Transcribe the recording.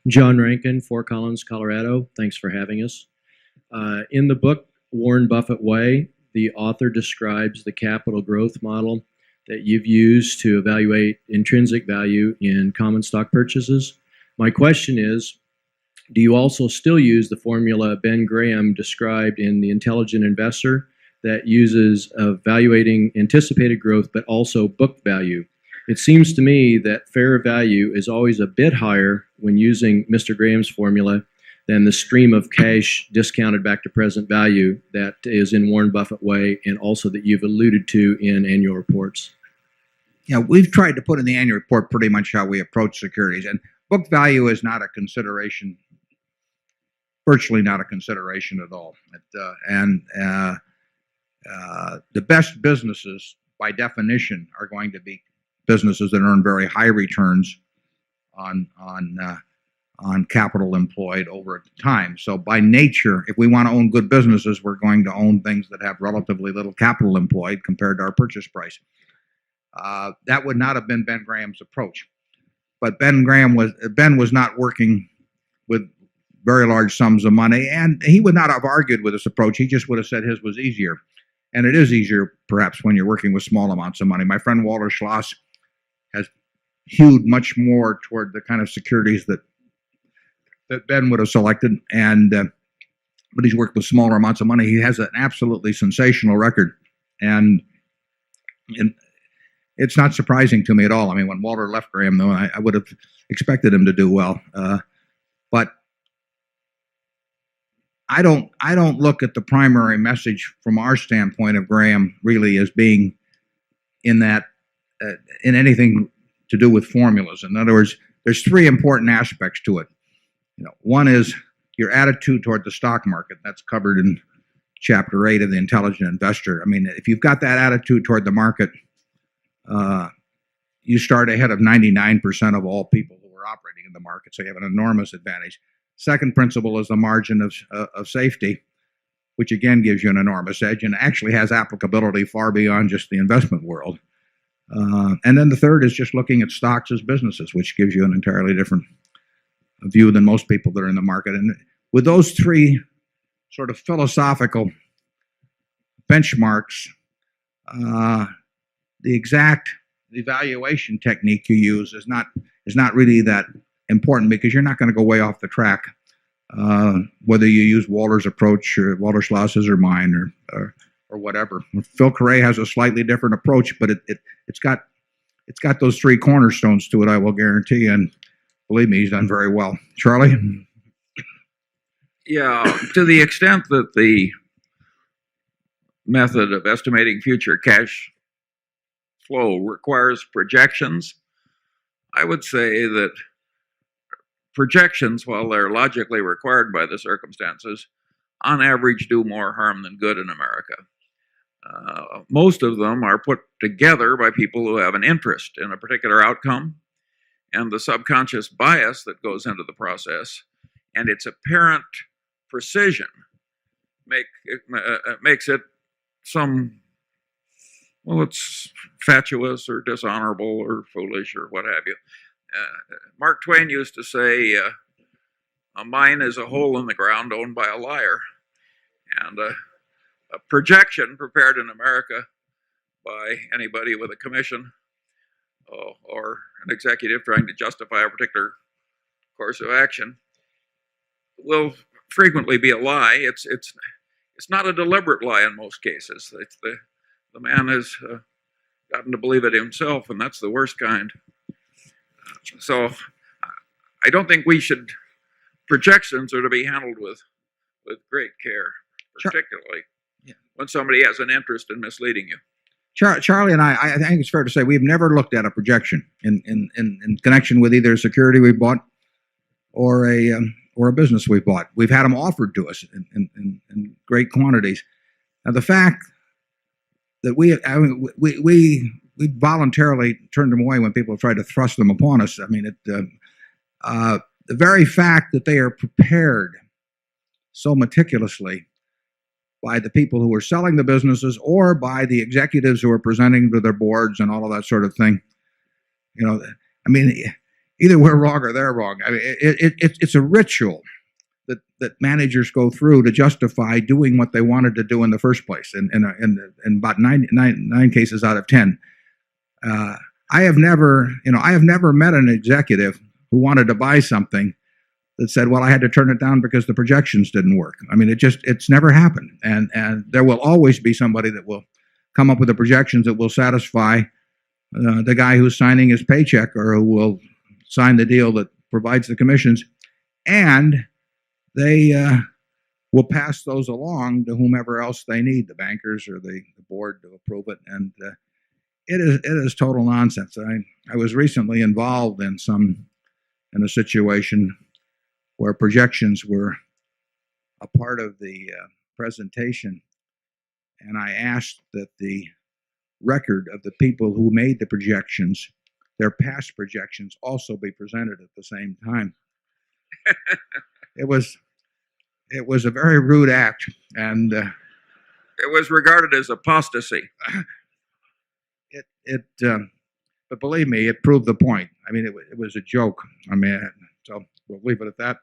John Rankin, Fort Collins, Colorado. Thanks for having us. In the book, Warren Buffett Way, the author describes the capital growth model that you've used to evaluate intrinsic value in common stock purchases. My question is, do you also still use the formula Ben Graham described in The Intelligent Investor that uses evaluating anticipated growth but also book value? It seems to me that fair value is always a bit higher when using Mr. Graham's formula than the stream of cash discounted back to present value that is in Warren Buffett Way and also that you've alluded to in annual reports. Yeah, we've tried to put in the annual report pretty much how we approach securities, and book value is not a consideration, virtually not a consideration at all. The best businesses, by definition, are going to be businesses that earn very high returns on capital employed over time. So by nature, if we want to own good businesses, we're going to own things that have relatively little capital employed compared to our purchase price. That would not have been Ben Graham's approach. But Ben was not working with very large sums of money, and he would not have argued with this approach. He just would have said his was easier. And it is easier, perhaps, when you're working with small amounts of money. My friend Walter Schloss has hewed much more toward the kind of securities that Ben would have selected, but he's worked with smaller amounts of money. He has an absolutely sensational record, and it's not surprising to me at all. I mean, when Walter left Graham, though, I would have expected him to do well, but I don't look at the primary message from our standpoint of Graham really as being in anything to do with formulas. In other words, there's three important aspects to it. One is your attitude toward the stock market. That's covered in Chapter 8 of The Intelligent Investor. I mean, if you've got that attitude toward the market, you start ahead of 99% of all people who are operating in the market, so you have an enormous advantage. Second principle is the margin of safety, which again gives you an enormous edge and actually has applicability far beyond just the investment world. And then the third is just looking at stocks as businesses, which gives you an entirely different view than most people that are in the market. And with those three sort of philosophical benchmarks, the exact evaluation technique you use is not really that important, because you're not going to go way off the track, whether you use Walter's approach or Walter Schloss's or mine or whatever. Phil Carre has a slightly different approach, but it's got those three cornerstones to it, I will guarantee, and believe me, he's done very well. Charlie? Yeah, to the extent that the method of estimating future cash flow requires projections, I would say that projections, while they're logically required by the circumstances, on average do more harm than good in America. Most of them are put together by people who have an interest in a particular outcome, and the subconscious bias that goes into the process and its apparent precision makes it it's fatuous or dishonorable or foolish or what have you. Mark Twain used to say, a mine is a hole in the ground owned by a liar. And a projection prepared in America by anybody with a commission or an executive trying to justify a particular course of action will frequently be a lie. It's not a deliberate lie in most cases. It's the man has gotten to believe it himself, and that's the worst kind. So I don't think projections are to be handled with great care, particularly when somebody has an interest in misleading you. Charlie and I think it's fair to say we've never looked at a projection in connection with either a security we bought or a business we bought. We've had them offered to us in great quantities. Now the fact that we voluntarily turned them away when people tried to thrust them upon us. I mean, the very fact that they are prepared so meticulously by the people who are selling the businesses or by the executives who are presenting to their boards and all of that sort of thing. I mean, either we're wrong or they're wrong. I mean, it's a ritual that managers go through to justify doing what they wanted to do in the first place. In about nine cases out of 10, I have never met an executive who wanted to buy something that said, "Well, I had to turn it down because the projections didn't work." I mean, it's never happened, and there will always be somebody that will come up with the projections that will satisfy the guy who's signing his paycheck, or who will sign the deal that provides the commissions, and they will pass those along to whomever else they need, the bankers or the board, to approve it. And it is total nonsense. I was recently involved in a situation where projections were a part of the presentation, and I asked that the record of the people who made the projections, their past projections, also be presented at the same time. It was a very rude act, and It was regarded as apostasy. but believe me, it proved the point. I mean, it was a joke. I mean, so we'll leave it at that.